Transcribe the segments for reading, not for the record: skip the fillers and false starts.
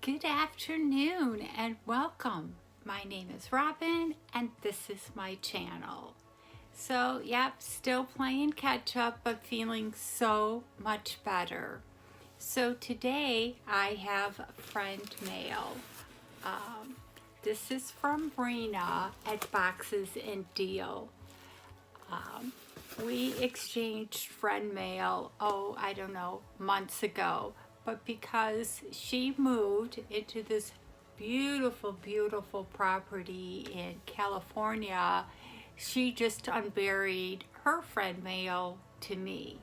Good afternoon and welcome. My name is Robin and this is my channel. So, yep, still playing catch up but feeling so much better. So today I have friend mail. This is from Brina at Boxes and Deal. We exchanged friend mail, I don't know, months ago. But because she moved into this beautiful, beautiful property in California, she just unburied her friend mail to me.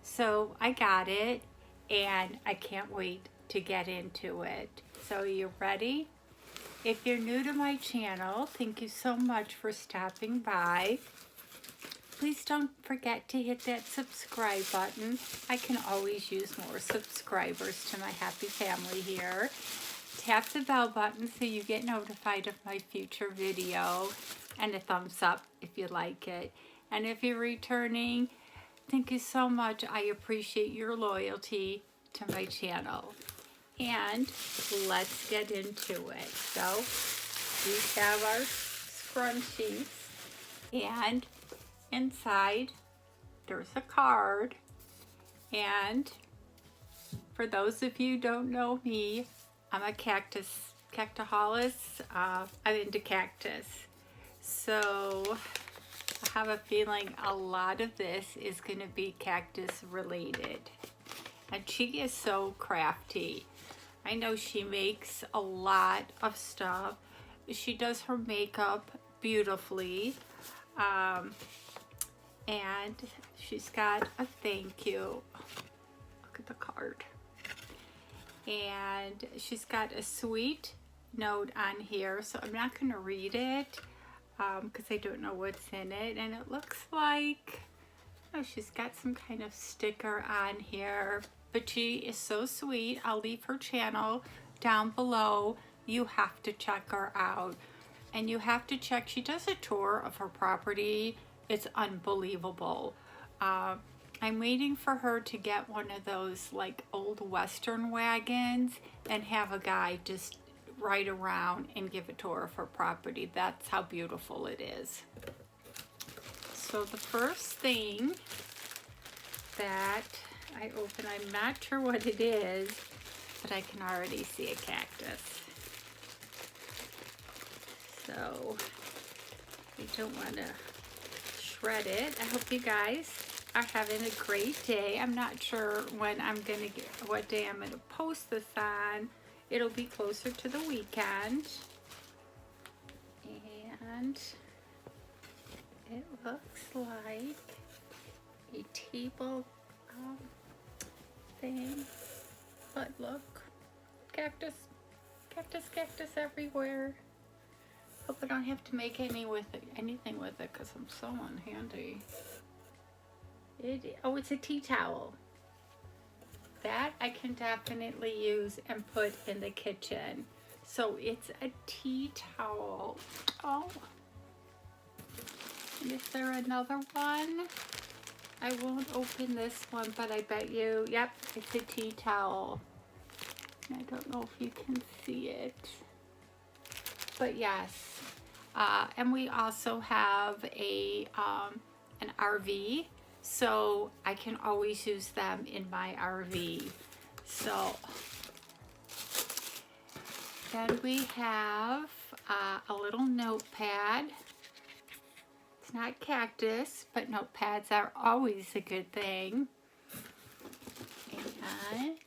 So I got it and I can't wait to get into it. So you ready? If you're new to my channel, thank you so much for stopping by. Please don't forget to hit that subscribe button. I can always use more subscribers to my happy family here. Tap the bell button so you get notified of my future video, and a thumbs up if you like it. And if you're returning, thank you so much. I appreciate your loyalty to my channel. And let's get into it. So we have our scrunchies, and inside there's a card. And for those of you who don't know me, I'm a cactaholic. I'm into cactus. So I have a feeling a lot of this is going to be cactus related. And she is so crafty. I know she makes a lot of stuff. She does her makeup beautifully. And she's got a thank you. Look at the card. And she's got a sweet note on here, so I'm not going to read it because I don't know what's in it. And it looks like, oh, she's got some kind of sticker on here, but she is so sweet. I'll leave her channel down below. You have to check her out. And you have to check, she does a tour of her property. It's unbelievable. I'm waiting for her to get one of those like old Western wagons and have a guy just ride around and give a tour of her property. That's how beautiful it is. So the first thing that I open, I'm not sure what it is, but I can already see a cactus. So I don't want to shred it. I hope you guys are having a great day. I'm not sure when I'm gonna get, what day I'm gonna post this on. It'll be closer to the weekend. And it looks like a table thing. But look, cactus, cactus, cactus everywhere. Hope I don't have to make anything with it because I'm so unhandy. Oh, it's a tea towel. That I can definitely use and put in the kitchen. So it's a tea towel. Oh. And is there another one? I won't open this one, but I bet you, yep, it's a tea towel. I don't know if you can see it. But yes, and we also have an RV, so I can always use them in my RV. So then we have a little notepad. It's not cactus, but notepads are always a good thing. And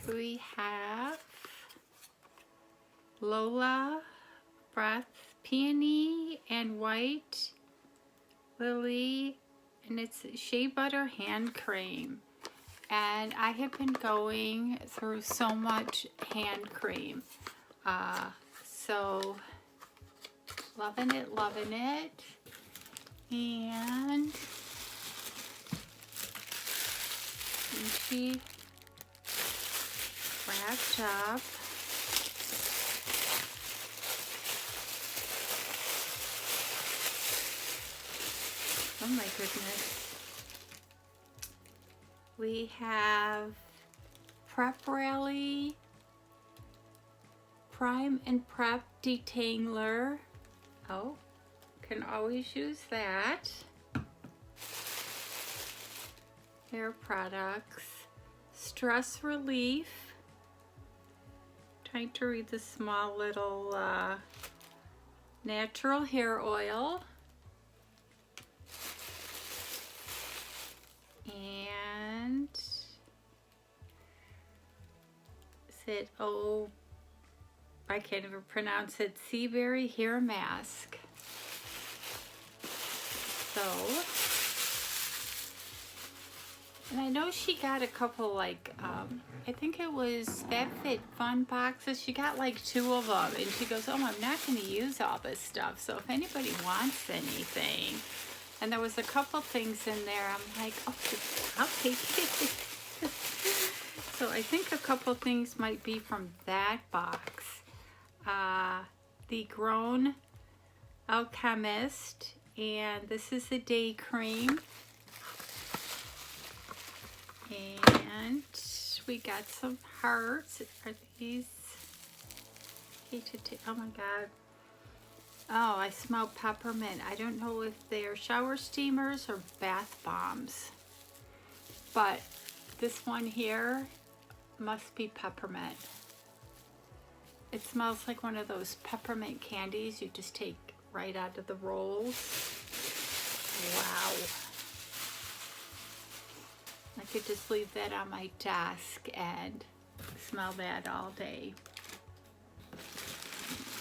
we have Lola Breath Peony and White Lily, and it's shea butter hand cream. And I have been going through so much hand cream. So loving it, loving it. And she wrapped up oh my goodness. We have Prep Rally Prime and Prep Detangler. Oh, can always use that. Hair products. Stress relief. Trying to read the small little natural hair oil. And is it, oh, I can't even pronounce it, sea berry hair mask. So, and I know she got a couple, like, I think it was FabFitFun boxes. She got like 2 of them, and she goes, oh, I'm not going to use all this stuff, so if anybody wants anything. And there was a couple things in there. I'm like, oh, I'll take it. So I think a couple things might be from that box. The Grown Alchemist, and this is the day cream. And we got some hearts. Are these? Oh my God. Oh, I smell peppermint. I don't know if they're shower steamers or bath bombs. But this one here must be peppermint. It smells like one of those peppermint candies you just take right out of the rolls. Wow. I could just leave that on my desk and smell that all day.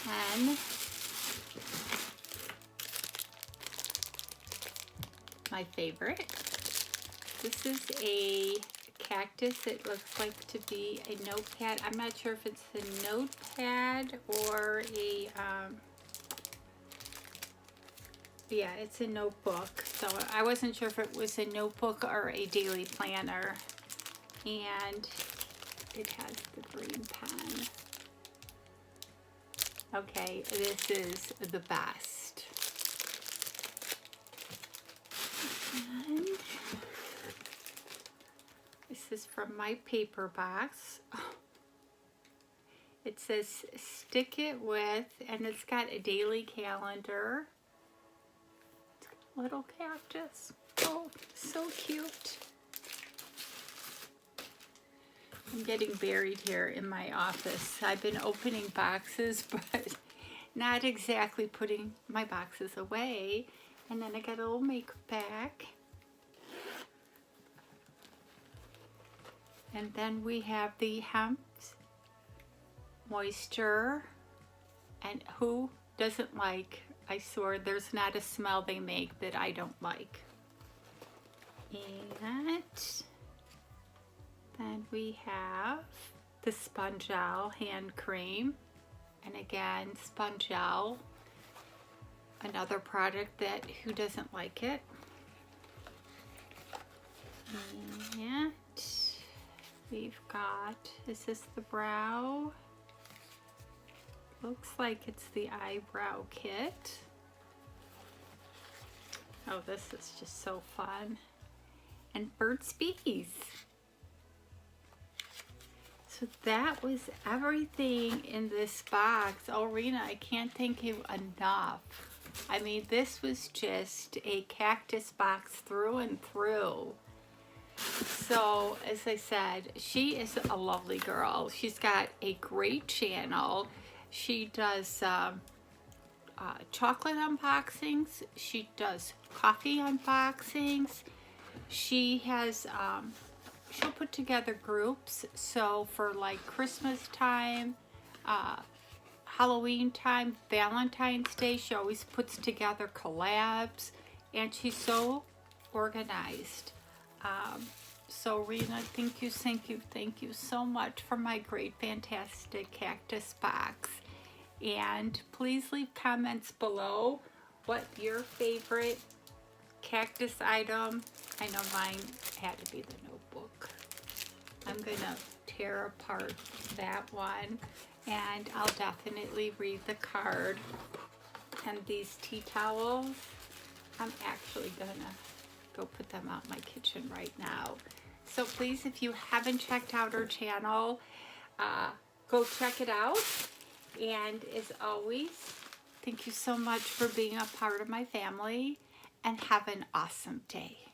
And my favorite. This is a cactus. It looks like to be a notepad. I'm not sure if it's a notepad or a, yeah, it's a notebook. So I wasn't sure if it was a notebook or a daily planner. And it has the green pen. Okay, this is the best. And this is from my paper box. Oh. It says stick it with, and it's got a daily calendar. It's got a little cactus. Oh, so cute. I'm getting buried here in my office. I've been opening boxes, but not exactly putting my boxes away. And then I got a little makeup bag. And then we have the Hemp Moisture. And who doesn't like, I swear there's not a smell they make that I don't like. And then we have the Spongel hand cream. And again, Spongel, another product that who doesn't like it. And we've got, is this the brow? Looks like it's the Eyebrow Kit. Oh, this is just so fun. And Burt's Bees. So that was everything in this box. Oh, Rena, I can't thank you enough. I mean, this was just a cactus box through and through. So, as I said, she is a lovely girl. She's got a great channel. She does chocolate unboxings. She does coffee unboxings. She has, she'll put together groups. So for like Christmas time, Halloween time, Valentine's Day, she always puts together collabs. And she's so organized. So Rena, thank you so much for my great, fantastic cactus box. And please leave comments below what your favorite cactus item. I know mine had to be the notebook. I'm gonna tear apart that one, and I'll definitely read the card. And these tea towels, I'm actually gonna go put them out in my kitchen right now. So please, if you haven't checked out her channel, go check it out. And as always, thank you so much for being a part of my family, and have an awesome day.